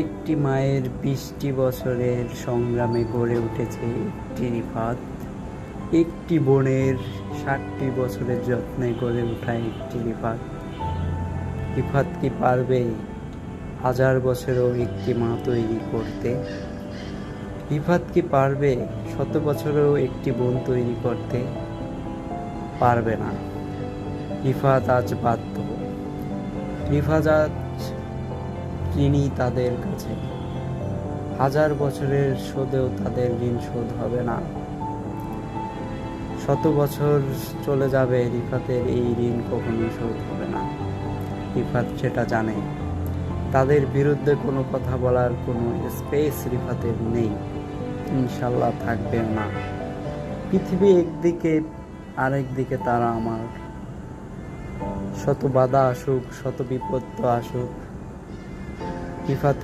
একটি মায়ের 20টি বছরের সংগ্রামে গড়ে উঠেছে একটি রিফাত। একটি বোনের 60টি বছরের যত্নে গড়ে ওঠা একটি রিফাত। রিফাত কি পারবে 1000 বছরেও একটি মা তৈরি করতে? রিফাত কি পারবে 100 বছরেও একটি বোন তৈরি করতে? পারবে না। রিফাত আজ বাধ্য। রিফাত আজ ঋণী তাদের কাছে। 1000 বছরের শোধেও তাদের ঋণ শোধ হবে না। 100 বছর চলে যাবে, রিফাতের এই ঋণ কখনো শোধ হবে না। রিফাত সেটা জানে। তাদের বিরুদ্ধে কোনো কথা বলার কোনো স্পেস রিফাতের নেই, ইনশাল্লাহ থাকবেও না। পৃথিবী একদিকে, আরেকদিকে তারা আমার। শত বাধা আসুক, শত বিপদ আসুক, রিফাত